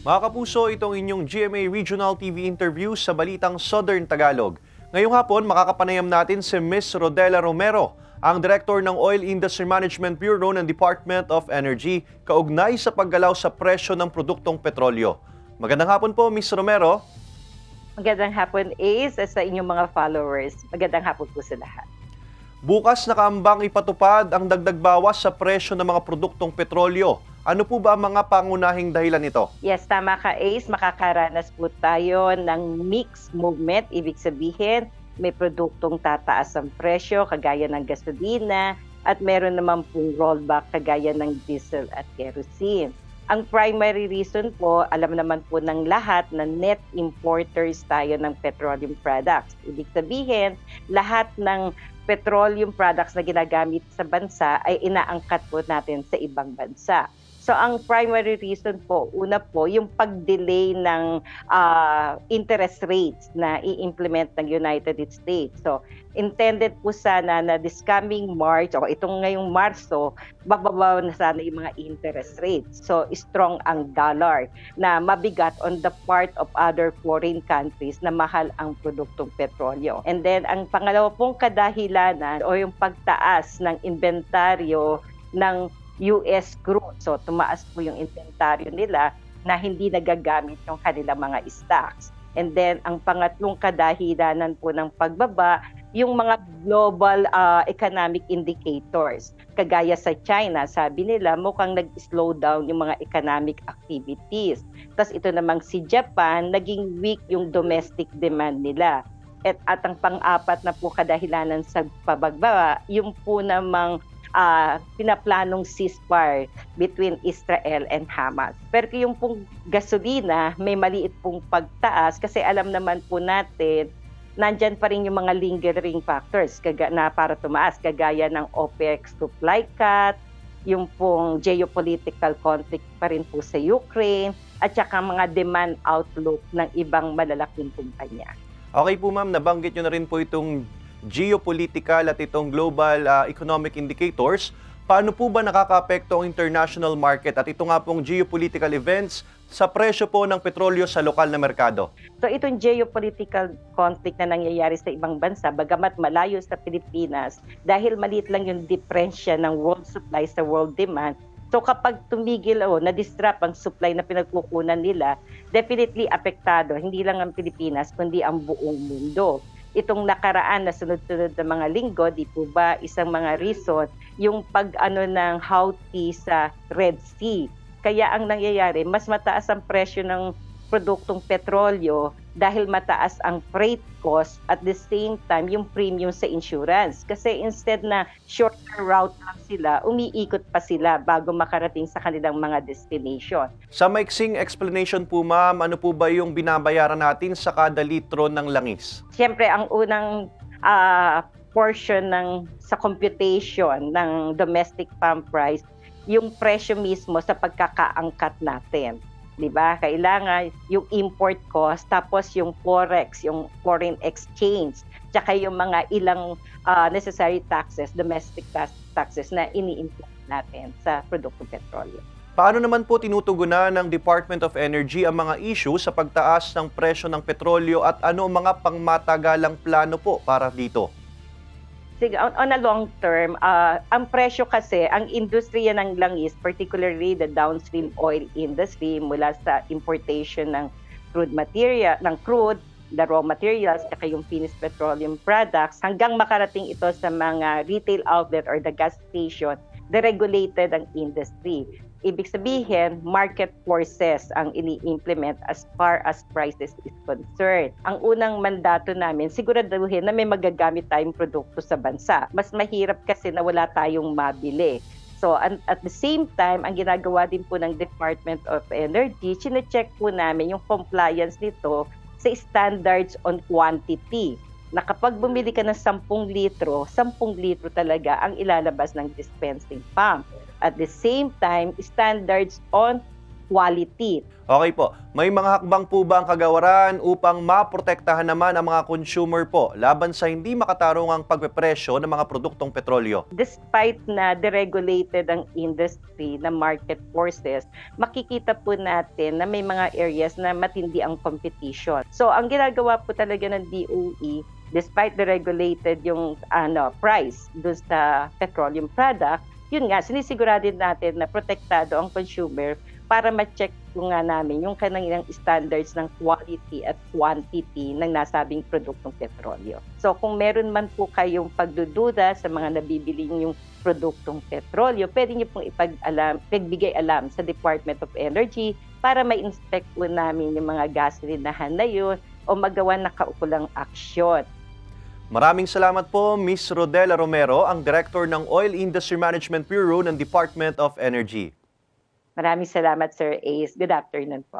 Mga kapuso, itong inyong GMA Regional TV interview sa Balitang Southern Tagalog. Ngayong hapon, makakapanayam natin si Ms. Rodela Romero, ang Director ng Oil Industry Management Bureau ng Department of Energy, kaugnay sa paggalaw sa presyo ng produktong petrolyo. Magandang hapon po, Ms. Romero. Magandang hapon, Ace, sa inyong mga followers. Magandang hapon po sa lahat. Bukas nakaambang ipatupad ang dagdag bawas sa presyo ng mga produktong petrolyo. Ano po ba ang mga pangunahing dahilan nito? Yes, tama ka, Ace. Makakaranas po tayo ng mixed movement. Ibig sabihin, may produktong tataas ang presyo, kagaya ng gasolina, at meron naman pong rollback, kagaya ng diesel at kerosene. Ang primary reason po, alam naman po ng lahat na net importers tayo ng petroleum products. Ibig sabihin, lahat ng petroleum products na ginagamit sa bansa ay inaangkat po natin sa ibang bansa. So ang primary reason po, una po, yung pag-delay ng interest rates na i-implement ng United States. So intended po sana na this coming March, o itong ngayong Marso, bababa na sana yung mga interest rates. So strong ang dollar na mabigat on the part of other foreign countries na mahal ang produktong petrolyo. And then ang pangalawa pong kadahilanan o yung pagtaas ng inventaryo ng US crude. So tumaas po yung inventaryo nila na hindi nagagamit yung kanilang mga stocks. And then ang pangatlong kadahilanan po ng pagbaba, yung mga global economic indicators. Kagaya sa China, sabi nila mukhang nag-slow down yung mga economic activities. Tapos ito namang si Japan, naging weak yung domestic demand nila. At ang pang-apat na po kadahilanan sa pagbaba, yung po namang pinaplanong ceasefire between Israel and Hamas. Pero yung pong gasolina, may maliit pong pagtaas kasi alam naman po natin, nandyan pa rin yung mga lingering factors na para tumaas, kagaya ng OPEC supply cut, yung pong geopolitical conflict pa rin po sa Ukraine, at saka mga demand outlook ng ibang malalaking kumpanya. Okay po ma'am, nabanggit nyo na rin po itong geopolitical at itong global economic indicators. Paano po ba nakakaapekto ang international market at ito nga pong geopolitical events sa presyo po ng petrolyo sa lokal na merkado? So itong geopolitical conflict na nangyayari sa ibang bansa, bagamat malayo sa Pilipinas, dahil maliit lang yung diferensya ng world supply sa world demand, so kapag tumigil o na-disrupt ang supply na pinagkukunan nila, definitely apektado, hindi lang ang Pilipinas, kundi ang buong mundo. Itong nakaraan na sunod-sunod na mga linggo, di po ba isang mga reason yung pag-ano ng Houthi sa Red Sea. Kaya ang nangyayari, mas mataas ang presyo ng produktong petrolyo dahil mataas ang freight cost, at the same time yung premium sa insurance. Kasi instead na shorter route lang sila, umiikot pa sila bago makarating sa kanilang mga destination. Sa maiksing explanation po ma'am, ano po ba yung binabayaran natin sa kada litro ng langis? Siyempre, ang unang portion sa computation ng domestic pump price, yung presyo mismo sa pagkakaangkat natin. Diba? Kailangan yung import cost, tapos yung forex, yung foreign exchange, tsaka yung mga ilang necessary taxes, domestic taxes na ini-import natin sa produktong petrolyo. Paano naman po tinutugunan ng Department of Energy ang mga issue sa pagtaas ng presyo ng petrolyo at ano ang mga pangmatagalang plano po para dito? Sige, on a long term, ang presyo kasi, ang industriya ng langis, particularly the downstream oil industry, mula sa importation ng crude, the raw materials, saka yung finished petroleum products, hanggang makarating ito sa mga retail outlet or the gas station, deregulated ang industry. Ibig sabihin, market forces ang ini-implement as far as prices is concerned. Ang unang mandato namin, siguraduhin na may magagamit tayong produkto sa bansa. Mas mahirap kasi na wala tayong mabili. So at the same time, ang ginagawa din po ng Department of Energy, sine-check po namin yung compliance nito sa standards on quantity. Na kapag bumili ka ng 10 litro, 10 litro talaga ang ilalabas ng dispensing pump. At the same time, standards on quality. Okay po. May mga hakbang po ba ang kagawaran upang maprotektahan naman ang mga consumer po laban sa hindi makatarungang pagpepresyo ng mga produktong petrolyo? Despite na deregulated ang industry na market forces, makikita po natin na may mga areas na matindi ang competition. So ang ginagawa po talaga ng DOE, despite deregulated yung price doon sa petroleum product, yun nga, sinisigurado natin na protektado ang consumer para ma-check po nga namin yung kanilang standards ng quality at quantity ng nasabing produktong petrolyo. So kung meron man po kayong pagdududa sa mga nabibili yung produktong petrolyo, pwede niyo pong ipagbigay alam sa Department of Energy para ma-inspect po namin yung mga gasolinahan na yun o magawa na kaukulang aksyon. Maraming salamat po, Ms. Rodela Romero, ang Director ng Oil Industry Management Bureau ng Department of Energy. Maraming salamat, Sir Ace. Good afternoon po.